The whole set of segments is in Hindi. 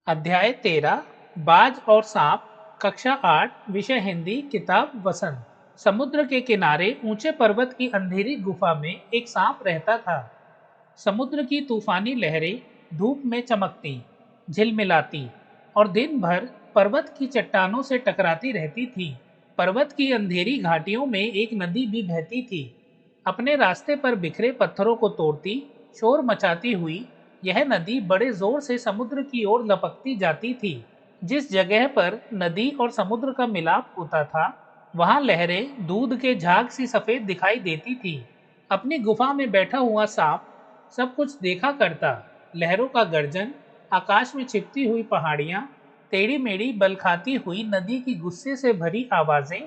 अध्याय 13 बाज और सांप। कक्षा 8 विषय हिंदी किताब वसंत। समुद्र के किनारे ऊंचे पर्वत की अंधेरी गुफा में एक सांप रहता था। समुद्र की तूफानी लहरें धूप में चमकती, झिलमिलाती और दिन भर पर्वत की चट्टानों से टकराती रहती थी। पर्वत की अंधेरी घाटियों में एक नदी भी बहती थी, अपने रास्ते पर बिखरे पत्थरों को तोड़ती, शोर मचाती हुई। यह नदी बड़े जोर से समुद्र की ओर लपकती जाती थी। जिस जगह पर नदी और समुद्र का मिलाप होता था, वहां लहरें दूध के झाग सी सफेद दिखाई देती थी। अपनी गुफा में बैठा हुआ सांप सब कुछ देखा करता। लहरों का गर्जन, आकाश में छिपती हुई पहाड़ियां, टेढ़ी मेढ़ी बल खाती हुई नदी की गुस्से से भरी आवाजें।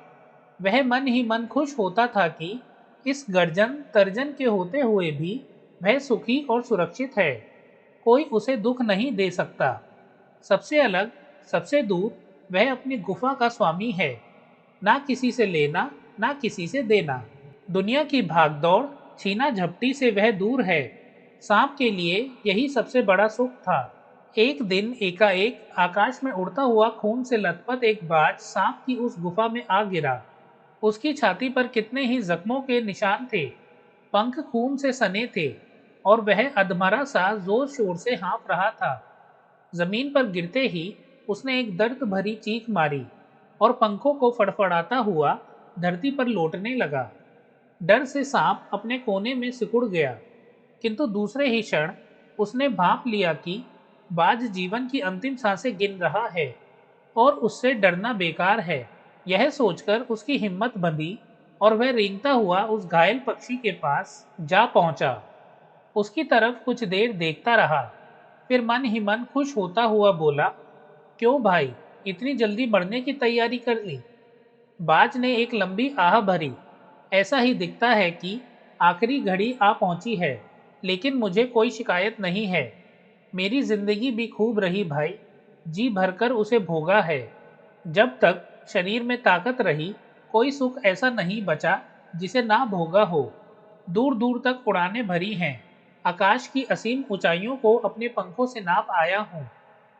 वह मन ही मन खुश होता था कि इस गर्जन तर्जन के होते हुए भी वह सुखी और सुरक्षित है। कोई उसे दुख नहीं दे सकता। सबसे अलग, सबसे दूर वह अपनी गुफा का स्वामी है। ना किसी से लेना, ना किसी से देना। दुनिया की भागदौड़, छीना झपटी से वह दूर है। सांप के लिए यही सबसे बड़ा सुख था। एक दिन एकाएक आकाश में उड़ता हुआ खून से लथपथ एक बाज सांप की उस गुफा में आ गिरा। उसकी छाती पर कितने ही जख्मों के निशान थे, पंख खून से सने थे और वह अधमरा सा जोर शोर से हाँफ रहा था। जमीन पर गिरते ही उसने एक दर्द भरी चीख मारी और पंखों को फड़फड़ाता हुआ धरती पर लौटने लगा। डर से सांप अपने कोने में सिकुड़ गया, किंतु दूसरे ही क्षण उसने भांप लिया कि बाज जीवन की अंतिम सांसें गिन रहा है और उससे डरना बेकार है। यह सोचकर उसकी हिम्मत बंधी और वह रेंगता हुआ उस घायल पक्षी के पास जा पहुंचा। उसकी तरफ कुछ देर देखता रहा, फिर मन ही मन खुश होता हुआ बोला, क्यों भाई, इतनी जल्दी मरने की तैयारी कर ली? बाज ने एक लंबी आह भरी। ऐसा ही दिखता है कि आखिरी घड़ी आ पहुंची है, लेकिन मुझे कोई शिकायत नहीं है। मेरी जिंदगी भी खूब रही भाई, जी भरकर उसे भोगा है। जब तक शरीर में ताकत रही, कोई सुख ऐसा नहीं बचा जिसे ना भोगा हो। दूर दूर तक उड़ानें भरी हैं, आकाश की असीम ऊंचाइयों को अपने पंखों से नाप आया हूँ।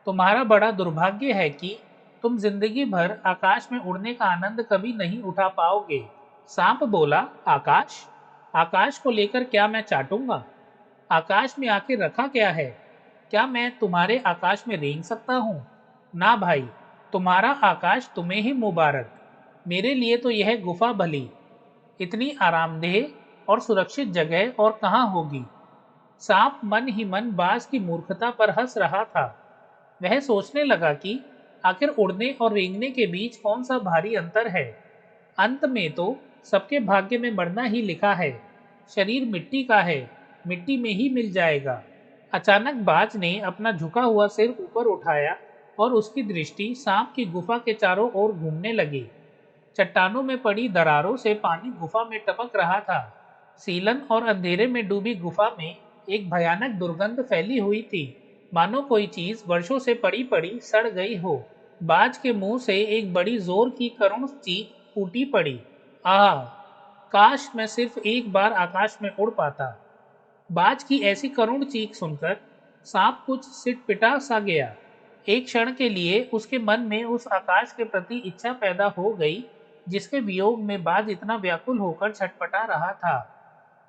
तुम्हारा बड़ा दुर्भाग्य है कि तुम जिंदगी भर आकाश में उड़ने का आनंद कभी नहीं उठा पाओगे। सांप बोला, आकाश? आकाश को लेकर क्या मैं चाटूंगा? आकाश में आखिर रखा क्या है? क्या मैं तुम्हारे आकाश में रेंग सकता हूँ? ना भाई, तुम्हारा आकाश तुम्हें ही मुबारक। मेरे लिए तो यह गुफा भली। इतनी आरामदेह और सुरक्षित जगह और कहाँ होगी? सांप मन ही मन बाज की मूर्खता पर हंस रहा था। वह सोचने लगा कि आखिर उड़ने और रेंगने के बीच कौन सा भारी अंतर है। अंत में तो सबके भाग्य में मरना ही लिखा है। शरीर मिट्टी का है, मिट्टी में ही मिल जाएगा। अचानक बाज ने अपना झुका हुआ सिर ऊपर उठाया और उसकी दृष्टि सांप की गुफा के चारों ओर घूमने लगी। चट्टानों में पड़ी दरारों से पानी गुफा में टपक रहा था। सीलन और अंधेरे में डूबी गुफा में एक भयानक दुर्गंध फैली हुई थी, मानो कोई चीज वर्षों से पड़ी पड़ी सड़ गई हो। बाज के मुंह से एक बड़ी जोर की करुण चीख फूटी पड़ी। आह! काश मैं सिर्फ एक बार आकाश में उड़ पाता। बाज की ऐसी करुण चीख सुनकर सांप कुछ सिटपिटा सा गया। एक क्षण के लिए उसके मन में उस आकाश के प्रति इच्छा पैदा हो गई जिसके वियोग में बाज इतना व्याकुल होकर छटपटा रहा था।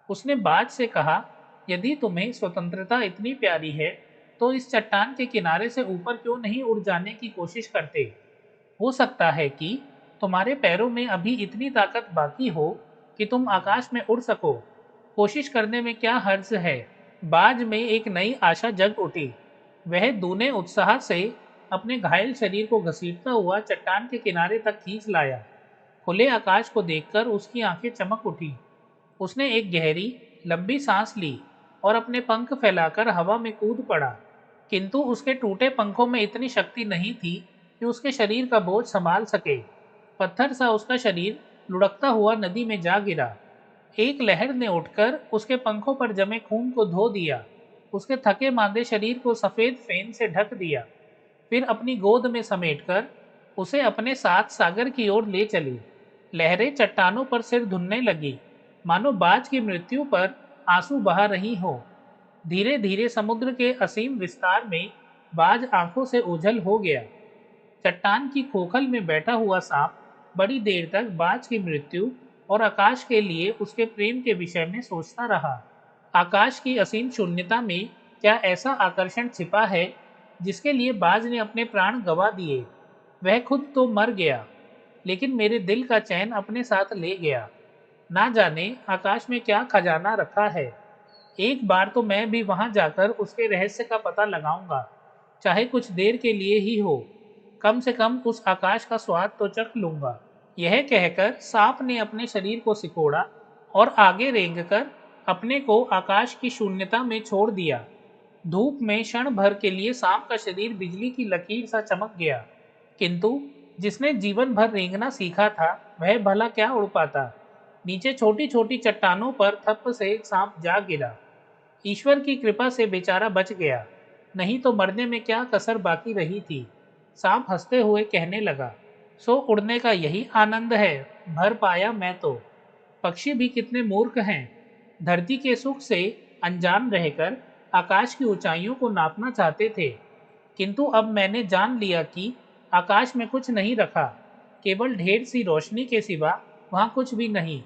उसने बाज से कहा, यदि तुम्हें स्वतंत्रता इतनी प्यारी है, तो इस चट्टान के किनारे से ऊपर क्यों नहीं उड़ जाने की कोशिश करते? हो सकता है कि तुम्हारे पैरों में अभी इतनी ताकत बाकी हो कि तुम आकाश में उड़ सको। कोशिश करने में क्या हर्ज है? बाज में एक नई आशा जग उठी। वह दूने उत्साह से अपने घायल शरीर को घसीटता हुआ चट्टान के किनारे तक खींच लाया। खुले आकाश को देखकर उसकी आंखें चमक उठी। उसने एक गहरी, लंबी सांस ली और अपने पंख फैलाकर हवा में कूद पड़ा। किंतु उसके टूटे पंखों में इतनी शक्ति नहीं थी कि उसके शरीर का बोझ संभाल सके। पत्थर सा उसका शरीर लुढ़कता हुआ नदी में जा गिरा। एक लहर ने उठकर उसके पंखों पर जमे खून को धो दिया, उसके थके मांदे शरीर को सफेद फेन से ढक दिया। फिर अपनी गोद में समेटकर उसे अपने साथ सागर की ओर ले चली। लहरें चट्टानों पर सिर धुनने लगी, मानो बाज की मृत्यु पर आंसू बहा रही हो। धीरे धीरे समुद्र के असीम विस्तार में बाज आंखों से ओझल हो गया। चट्टान की खोखल में बैठा हुआ सांप बड़ी देर तक बाज की मृत्यु और आकाश के लिए उसके प्रेम के विषय में सोचता रहा। आकाश की असीम शून्यता में क्या ऐसा आकर्षण छिपा है जिसके लिए बाज ने अपने प्राण गंवा दिए? वह खुद तो मर गया, लेकिन मेरे दिल का चैन अपने साथ ले गया। ना जाने आकाश में क्या खजाना रखा है। एक बार तो मैं भी वहां जाकर उसके रहस्य का पता लगाऊंगा, चाहे कुछ देर के लिए ही हो। कम से कम उस आकाश का स्वाद तो चख लूंगा। यह कहकर सांप ने अपने शरीर को सिकोड़ा और आगे रेंगकर अपने को आकाश की शून्यता में छोड़ दिया। धूप में क्षण भर के लिए सांप का शरीर बिजली की लकीर सा चमक गया, किंतु जिसने जीवन भर रेंगना सीखा था वह भला क्या उड़ पाता। नीचे छोटी छोटी चट्टानों पर थप्प से सांप जा गिरा। ईश्वर की कृपा से बेचारा बच गया, नहीं तो मरने में क्या कसर बाकी रही थी। सांप हंसते हुए कहने लगा, सो उड़ने का यही आनंद है, भर पाया मैं तो। पक्षी भी कितने मूर्ख हैं, धरती के सुख से अनजान रहकर आकाश की ऊंचाइयों को नापना चाहते थे, किंतु अब मैंने जान लिया कि आकाश में कुछ नहीं रखा, केवल ढेर सी रोशनी के सिवा वहाँ कुछ भी नहीं।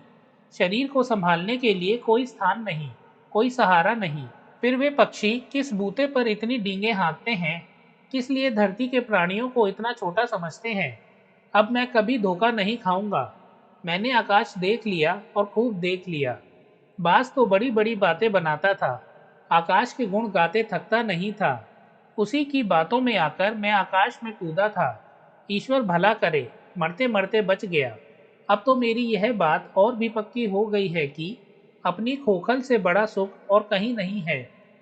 शरीर को संभालने के लिए कोई स्थान नहीं, कोई सहारा नहीं। फिर वे पक्षी किस बूते पर इतनी डींगे हाँकते हैं, किस लिए धरती के प्राणियों को इतना छोटा समझते हैं। अब मैं कभी धोखा नहीं खाऊंगा। मैंने आकाश देख लिया और खूब देख लिया। बाज तो बड़ी बड़ी बातें बनाता था, आकाश के गुण गाते थकता नहीं था। उसी की बातों में आकर मैं आकाश में कूदा था। ईश्वर भला करे, मरते मरते बच गया। अब तो मेरी यह बात और भी पक्की हो गई है कि अपनी खोखल से बड़ा सुख और कहीं नहीं है।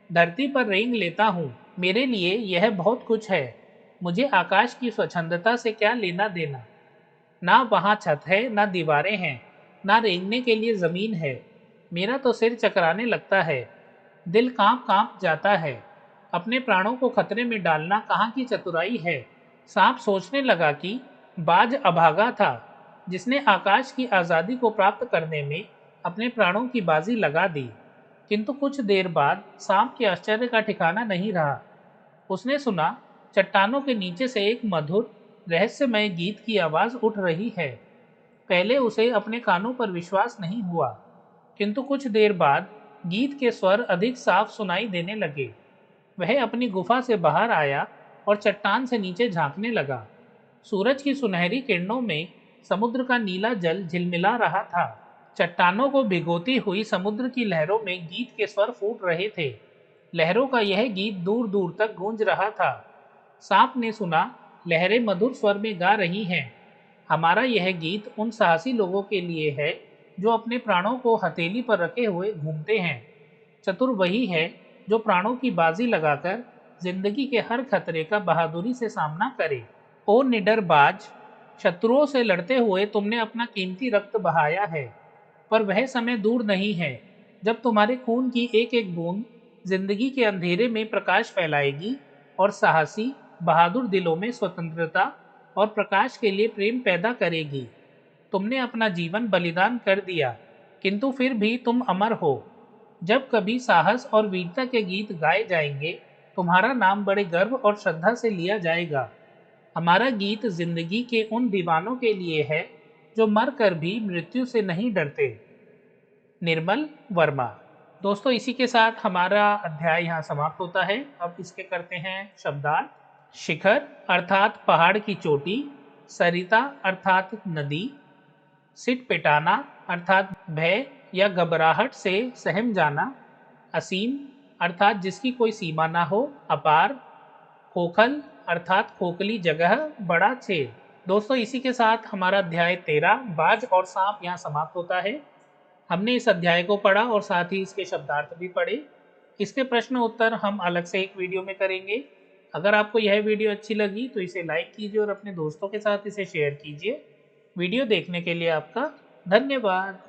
धरती पर रेंग लेता हूँ, मेरे लिए यह बहुत कुछ है। मुझे आकाश की स्वच्छंदता से क्या लेना देना। ना वहाँ छत है, ना दीवारें हैं, ना रेंगने के लिए जमीन है। मेरा तो सिर चकराने लगता है, दिल कांप कांप जाता है। अपने प्राणों को खतरे में डालना कहाँ की चतुराई है। सांप सोचने लगा कि बाज अभागा था, जिसने आकाश की आज़ादी को प्राप्त करने में अपने प्राणों की बाजी लगा दी। किंतु कुछ देर बाद सांप के आश्चर्य का ठिकाना नहीं रहा। उसने सुना, चट्टानों के नीचे से एक मधुर रहस्यमय गीत की आवाज उठ रही है। पहले उसे अपने कानों पर विश्वास नहीं हुआ, किंतु कुछ देर बाद गीत के स्वर अधिक साफ सुनाई देने लगे। वह अपनी गुफा से बाहर आया और चट्टान से नीचे झांकने लगा। सूरज की सुनहरी किरणों में समुद्र का नीला जल झिलमिला रहा था। चट्टानों को भिगोती हुई समुद्र की लहरों में गीत के स्वर फूट रहे थे। लहरों का यह गीत दूर दूर तक गूंज रहा था। सांप ने सुना, लहरें मधुर स्वर में गा रही हैं। हमारा यह गीत उन साहसी लोगों के लिए है जो अपने प्राणों को हथेली पर रखे हुए घूमते हैं। चतुर वही है जो प्राणों की बाजी लगाकर जिंदगी के हर खतरे का बहादुरी से सामना करे। ओ निडर बाज, शत्रुओं से लड़ते हुए तुमने अपना कीमती रक्त बहाया है, पर वह समय दूर नहीं है जब तुम्हारे खून की एक एक बूंद जिंदगी के अंधेरे में प्रकाश फैलाएगी और साहसी बहादुर दिलों में स्वतंत्रता और प्रकाश के लिए प्रेम पैदा करेगी। तुमने अपना जीवन बलिदान कर दिया, किंतु फिर भी तुम अमर हो। जब कभी साहस और वीरता के गीत गाए जाएंगे, तुम्हारा नाम बड़े गर्व और श्रद्धा से लिया जाएगा। हमारा गीत जिंदगी के उन दीवानों के लिए है जो मर कर भी मृत्यु से नहीं डरते। निर्मल वर्मा। दोस्तों, इसी के साथ हमारा अध्याय यहाँ समाप्त होता है। अब इसके करते हैं शब्दार्थ। शिखर अर्थात पहाड़ की चोटी, सरिता अर्थात नदी, सिट पिटाना अर्थात भय या घबराहट से सहम जाना, असीम अर्थात जिसकी कोई सीमा ना हो, अपार, खोखल अर्थात खोखली जगह, बड़ा छेद। दोस्तों, इसी के साथ हमारा अध्याय 13 बाज और सांप यहाँ समाप्त होता है। हमने इस अध्याय को पढ़ा और साथ ही इसके शब्दार्थ भी पढ़े। इसके प्रश्न उत्तर हम अलग से एक वीडियो में करेंगे। अगर आपको यह वीडियो अच्छी लगी तो इसे लाइक कीजिए और अपने दोस्तों के साथ इसे शेयर कीजिए। वीडियो देखने के लिए आपका धन्यवाद।